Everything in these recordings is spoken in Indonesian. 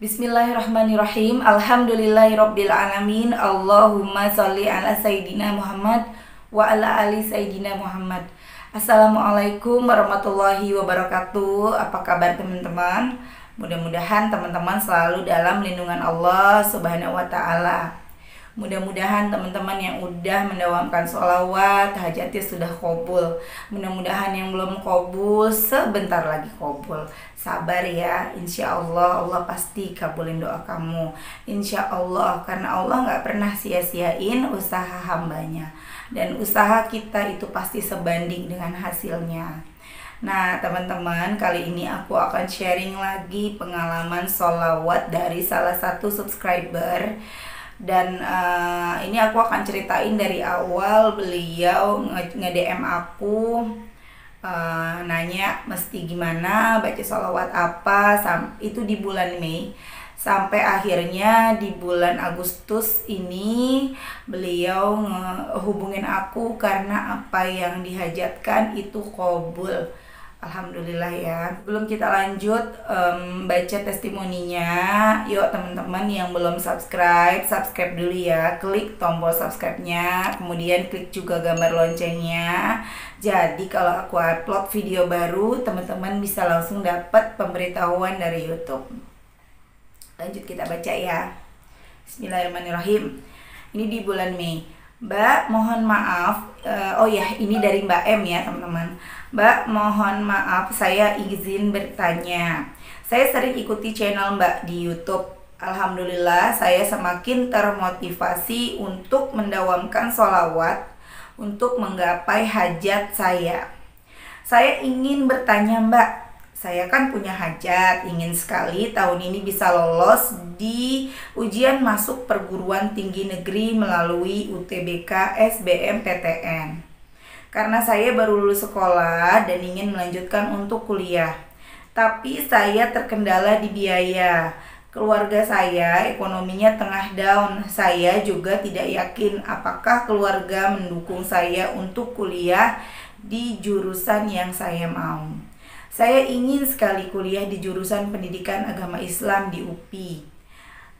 Bismillahirrahmanirrahim. Alhamdulillahirabbil alamin. Allahumma sholli ala sayyidina Muhammad wa ala ali sayyidina Muhammad. Assalamualaikum warahmatullahi wabarakatuh. Apa kabar teman-teman? Mudah-mudahan teman-teman selalu dalam lindungan Allah Subhanahu wa taala. Mudah-mudahan teman-teman yang udah mendawamkan sholawat hajatnya sudah qabul. Mudah-mudahan yang belum qabul sebentar lagi qabul. Sabar ya, insya Allah Allah pasti kabulin doa kamu. Insya Allah, karena Allah gak pernah sia-siain usaha hambanya. Dan usaha kita itu pasti sebanding dengan hasilnya. Nah teman-teman, kali ini aku akan sharing lagi pengalaman sholawat dari salah satu subscriber. Dan ini aku akan ceritain dari awal beliau nge-DM aku, nanya mesti gimana, baca sholawat apa, itu di bulan Mei. Sampai akhirnya di bulan Agustus ini beliau hubungin aku karena apa yang dihajatkan itu qabul. Alhamdulillah ya. Belum kita lanjut baca testimoninya, yuk teman-teman yang belum subscribe dulu ya. Klik tombol subscribe-nya, kemudian klik juga gambar loncengnya. Jadi kalau aku upload video baru, teman-teman bisa langsung dapat pemberitahuan dari YouTube. Lanjut kita baca ya. Bismillahirrahmanirrahim. Ini di bulan Mei. Mbak, mohon maaf. Oh ya, ini dari Mbak M ya teman-teman. Mbak, mohon maaf, saya izin bertanya. Saya sering ikuti channel Mbak di YouTube. Alhamdulillah, saya semakin termotivasi untuk mendawamkan sholawat untuk menggapai hajat saya. Saya ingin bertanya Mbak, saya kan punya hajat, ingin sekali tahun ini bisa lolos di ujian masuk perguruan tinggi negeri melalui UTBK SBMPTN. Karena saya baru lulus sekolah dan ingin melanjutkan untuk kuliah. Tapi saya terkendala di biaya. Keluarga saya ekonominya tengah down. Saya juga tidak yakin apakah keluarga mendukung saya untuk kuliah di jurusan yang saya mau. Saya ingin sekali kuliah di jurusan pendidikan agama Islam di UPI.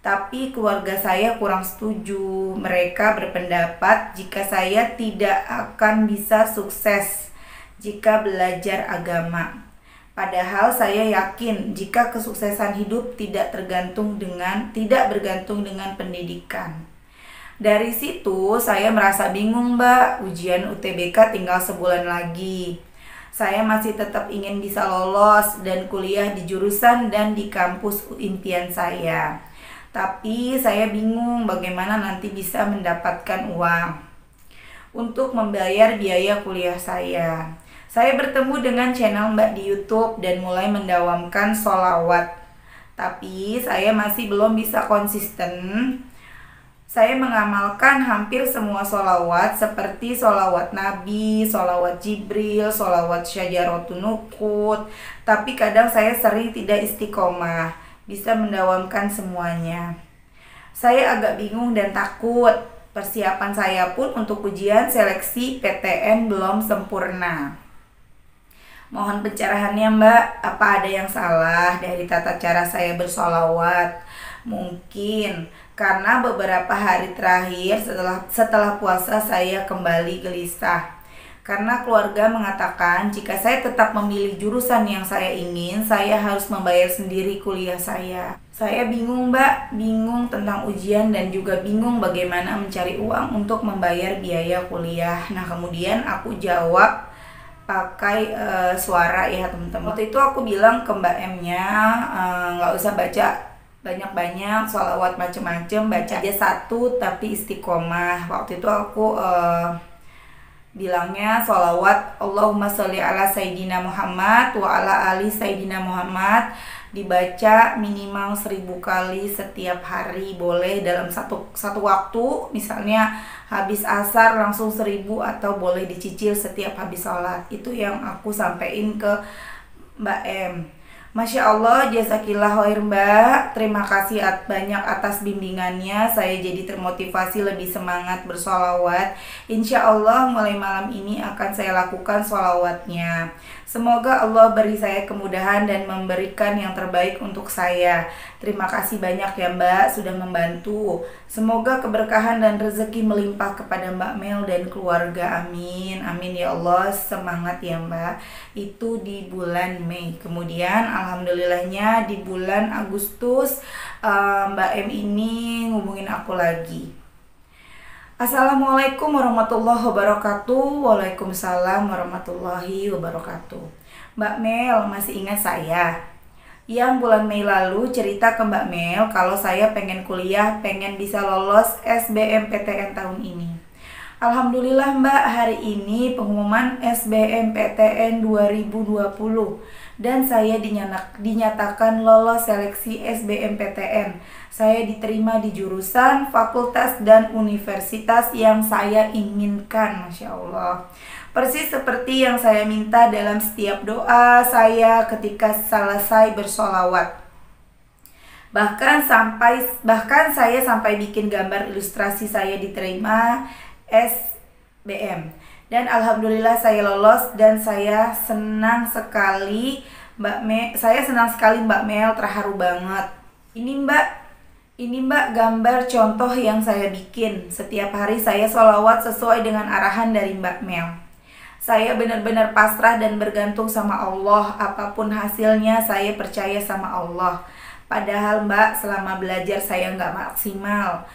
Tapi keluarga saya kurang setuju. Mereka berpendapat jika saya tidak akan bisa sukses jika belajar agama. Padahal saya yakin jika kesuksesan hidup tidak bergantung dengan pendidikan. Dari situ saya merasa bingung Mbak, ujian UTBK tinggal sebulan lagi. Saya masih tetap ingin bisa lolos dan kuliah di jurusan dan di kampus impian saya. Tapi saya bingung bagaimana nanti bisa mendapatkan uang untuk membayar biaya kuliah saya. Saya bertemu dengan channel Mbak di YouTube dan mulai mendawamkan sholawat. Tapi saya masih belum bisa konsisten. Saya mengamalkan hampir semua sholawat seperti sholawat Nabi, sholawat Jibril, sholawat Syajaratun Nuqut. Tapi kadang saya sering tidak istiqomah bisa mendawamkan semuanya. Saya agak bingung dan takut. Persiapan saya pun untuk ujian seleksi PTN belum sempurna. Mohon pencerahannya Mbak, apa ada yang salah dari tata cara saya bersolawat? Mungkin karena beberapa hari terakhir setelah puasa saya kembali gelisah. Karena keluarga mengatakan jika saya tetap memilih jurusan yang saya ingin, saya harus membayar sendiri kuliah saya. Saya bingung Mbak, bingung tentang ujian dan juga bingung bagaimana mencari uang untuk membayar biaya kuliah. Nah kemudian aku jawab pakai suara ya teman-teman. Waktu itu aku bilang ke Mbak M-nya, nggak usah baca banyak-banyak sholawat macem-macem, baca aja satu tapi istiqomah. Waktu itu aku bilangnya sholawat Allahumma sholli ala sayyidina Muhammad wa ala ali sayyidina Muhammad dibaca minimal 1000 kali setiap hari, boleh dalam satu waktu, misalnya habis asar langsung 1000 atau boleh dicicil setiap habis sholat. Itu yang aku sampein ke Mbak M. Masya Allah, jazakillah khair Mbak. Terima kasih banyak atas bimbingannya. Saya jadi termotivasi lebih semangat bersolawat. Insya Allah mulai malam ini akan saya lakukan solawatnya. Semoga Allah beri saya kemudahan dan memberikan yang terbaik untuk saya. Terima kasih banyak ya Mbak sudah membantu. Semoga keberkahan dan rezeki melimpah kepada Mbak Mel dan keluarga. Amin. Amin ya Allah. Semangat ya Mbak. Itu di bulan Mei. Kemudian alhamdulillahnya di bulan Agustus Mbak M ini ngubungin aku lagi. Assalamualaikum warahmatullahi wabarakatuh. Waalaikumsalam warahmatullahi wabarakatuh. Mbak Mel, masih ingat saya? Yang bulan Mei lalu cerita ke Mbak Mel kalau saya pengen kuliah, pengen bisa lolos SBMPTN tahun ini. Alhamdulillah Mbak, hari ini pengumuman SBMPTN 2020 dan saya dinyatakan lolos seleksi SBMPTN. Saya diterima di jurusan, fakultas, dan universitas yang saya inginkan. Masya Allah, persis seperti yang saya minta dalam setiap doa saya ketika selesai bersolawat. Bahkan saya sampai bikin gambar ilustrasi saya diterima SBM. Dan alhamdulillah saya lolos dan saya senang sekali Mbak Mel, terharu banget. Ini Mbak gambar contoh yang saya bikin. Setiap hari saya sholawat sesuai dengan arahan dari Mbak Mel. Saya benar-benar pasrah dan bergantung sama Allah. Apapun hasilnya saya percaya sama Allah. Padahal Mbak, selama belajar saya nggak maksimal.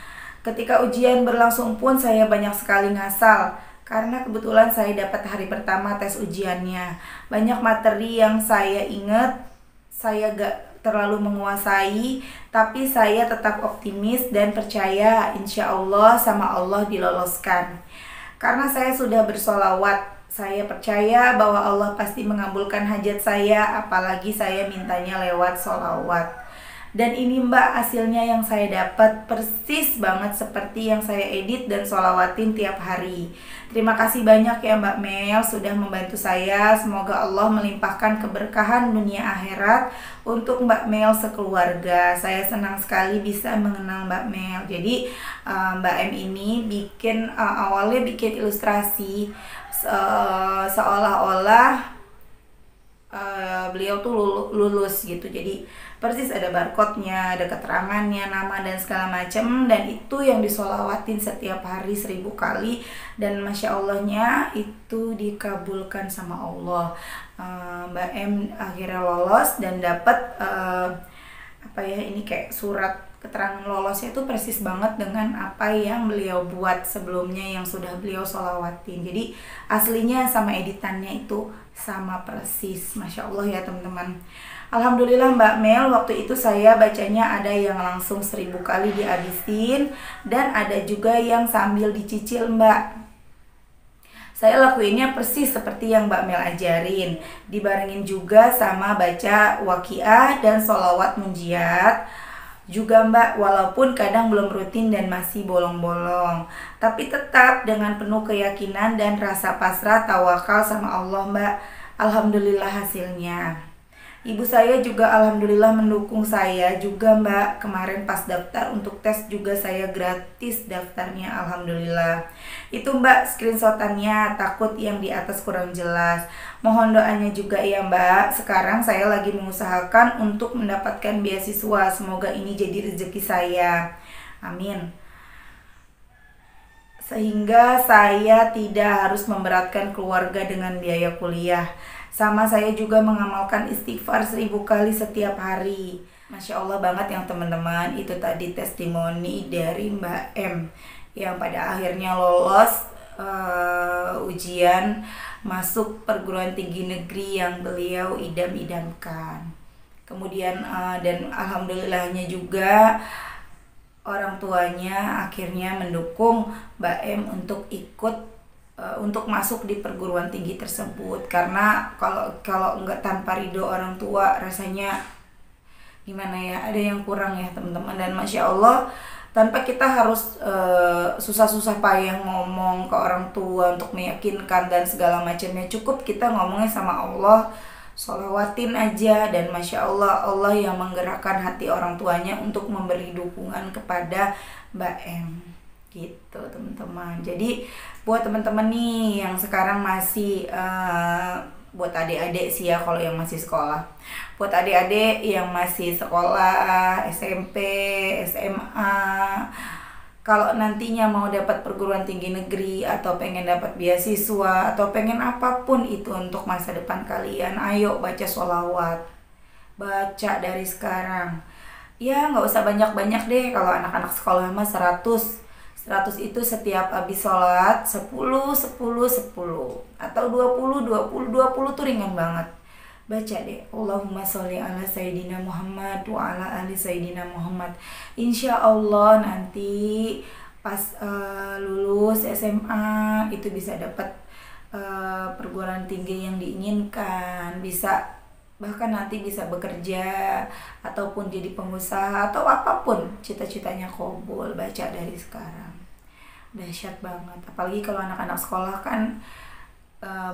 Ketika ujian berlangsung pun saya banyak sekali ngasal. Karena kebetulan saya dapat hari pertama tes ujiannya. Banyak materi yang saya ingat, saya gak terlalu menguasai, tapi saya tetap optimis dan percaya insya Allah sama Allah diloloskan. Karena saya sudah bersolawat, saya percaya bahwa Allah pasti mengabulkan hajat saya, apalagi saya mintanya lewat solawat. Dan ini Mbak, hasilnya yang saya dapat persis banget seperti yang saya edit dan sholawatin tiap hari. Terima kasih banyak ya Mbak Mel sudah membantu saya. Semoga Allah melimpahkan keberkahan dunia akhirat untuk Mbak Mel sekeluarga. Saya senang sekali bisa mengenal Mbak Mel. Jadi Mbak M ini awalnya bikin ilustrasi seolah-olah beliau tuh lulus gitu. Jadi persis ada barcode-nya, ada keterangannya, nama dan segala macam, dan itu yang disolawatin setiap hari 1000 kali. Dan Masya Allahnya itu dikabulkan sama Allah. Mbak M akhirnya lolos dan dapat ini kayak surat keterangan lolosnya itu persis banget dengan apa yang beliau buat sebelumnya yang sudah beliau solawatin. Jadi aslinya sama editannya itu sama persis. Masya Allah ya teman-teman. Alhamdulillah Mbak Mel, waktu itu saya bacanya ada yang langsung 1000 kali dihabisin dan ada juga yang sambil dicicil Mbak. Saya lakuinnya persis seperti yang Mbak Mel ajarin, dibarengin juga sama baca waqiah dan sholawat munjiat juga Mbak, walaupun kadang belum rutin dan masih bolong-bolong, tapi tetap dengan penuh keyakinan dan rasa pasrah tawakal sama Allah Mbak. Alhamdulillah hasilnya. Ibu saya juga alhamdulillah mendukung saya juga Mbak. Kemarin pas daftar untuk tes juga saya gratis daftarnya, alhamdulillah. Itu Mbak screenshotannya, takut yang di atas kurang jelas. Mohon doanya juga ya Mbak. Sekarang saya lagi mengusahakan untuk mendapatkan beasiswa. Semoga ini jadi rezeki saya. Amin. Sehingga saya tidak harus memberatkan keluarga dengan biaya kuliah. Sama saya juga mengamalkan istighfar 1000 kali setiap hari. Masya Allah banget yang teman-teman. Itu tadi testimoni dari Mbak M yang pada akhirnya lolos ujian masuk perguruan tinggi negeri yang beliau idam-idamkan. Kemudian dan alhamdulillahnya juga orang tuanya akhirnya mendukung Mbak M untuk masuk di perguruan tinggi tersebut. Karena kalau nggak tanpa ridho orang tua rasanya gimana ya, ada yang kurang ya teman-teman. Dan Masya Allah, tanpa kita harus susah-susah payah ngomong ke orang tua untuk meyakinkan dan segala macamnya, cukup kita ngomongnya sama Allah sholawatin aja, dan Masya Allah, Allah yang menggerakkan hati orang tuanya untuk memberi dukungan kepada Mbak M gitu teman-teman. Jadi buat teman-teman nih yang sekarang masih buat adik-adik sih ya, kalau yang masih sekolah, buat adik-adik yang masih sekolah SMP, SMA, kalau nantinya mau dapat perguruan tinggi negeri atau pengen dapat beasiswa atau pengen apapun itu untuk masa depan kalian, ayo baca sholawat, baca dari sekarang ya, nggak usah banyak-banyak deh. Kalau anak-anak sekolah mah 100 itu setiap habis sholat 10 10 10 atau 20 20 20 tuh ringan banget. Baca deh, Allahumma sholli ala Sayyidina Muhammad wa ala ali Sayyidina Muhammad. Insya Allah nanti pas lulus SMA itu bisa dapat perguruan tinggi yang diinginkan, bisa bahkan nanti bisa bekerja ataupun jadi pengusaha atau apapun cita-citanya kabul. Baca dari sekarang, dahsyat banget. Apalagi kalau anak-anak sekolah kan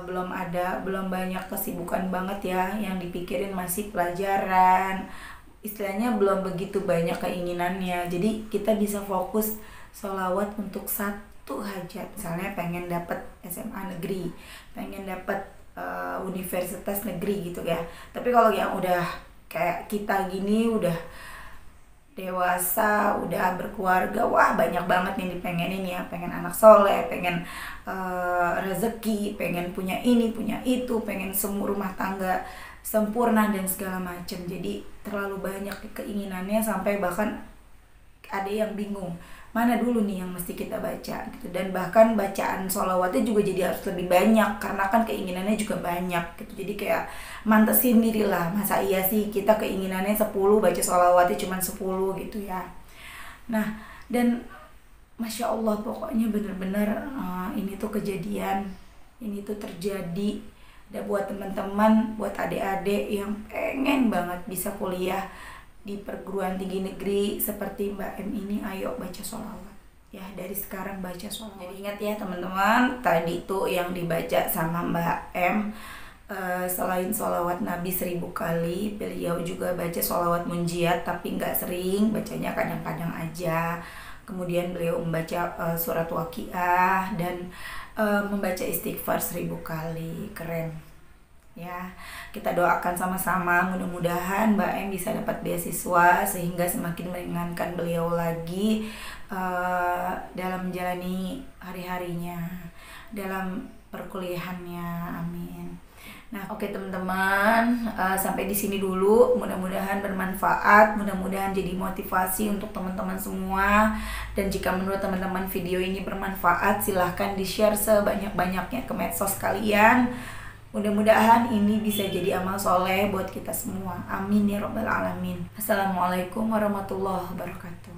belum banyak kesibukan banget ya, yang dipikirin masih pelajaran, istilahnya belum begitu banyak keinginannya. Jadi kita bisa fokus sholawat untuk satu hajat, misalnya pengen dapat SMA negeri, pengen dapat universitas negeri gitu ya. Tapi kalau yang udah kayak kita gini, udah dewasa, udah berkeluarga, wah banyak banget yang dipengenin ya, pengen anak soleh, pengen rezeki, pengen punya ini, punya itu, pengen semua rumah tangga sempurna dan segala macam. Jadi terlalu banyak keinginannya sampai bahkan ada yang bingung mana dulu nih yang mesti kita baca gitu. Dan bahkan bacaan sholawatnya juga jadi harus lebih banyak karena kan keinginannya juga banyak gitu. Jadi kayak mantesin diri lah, masa iya sih kita keinginannya 10, baca sholawatnya cuma 10 gitu ya. Nah, dan Masya Allah pokoknya bener-bener ini tuh kejadian, ini tuh terjadi. Dan buat teman-teman, buat adik-adik yang pengen banget bisa kuliah di perguruan tinggi negeri seperti Mbak M ini, ayo baca sholawat ya, dari sekarang baca sholawat. Jadi ingat ya teman-teman, tadi tuh yang dibaca sama Mbak M, selain sholawat Nabi 1000 kali, beliau juga baca sholawat munjiat, tapi nggak sering, bacanya kadang-kadang aja. Kemudian beliau membaca surat Waqiah dan membaca istighfar 1000 kali. Keren ya. Kita doakan sama-sama, mudah-mudahan Mbak M bisa dapat beasiswa sehingga semakin meringankan beliau lagi dalam menjalani hari-harinya, dalam perkuliahannya. Amin. Nah, oke teman-teman, sampai di sini dulu. Mudah-mudahan bermanfaat, mudah-mudahan jadi motivasi untuk teman-teman semua. Dan jika menurut teman-teman video ini bermanfaat, silahkan di-share sebanyak-banyaknya ke medsos kalian. Mudah-mudahan ini bisa jadi amal soleh buat kita semua. Amin ya robbal alamin. Assalamualaikum warahmatullahi wabarakatuh.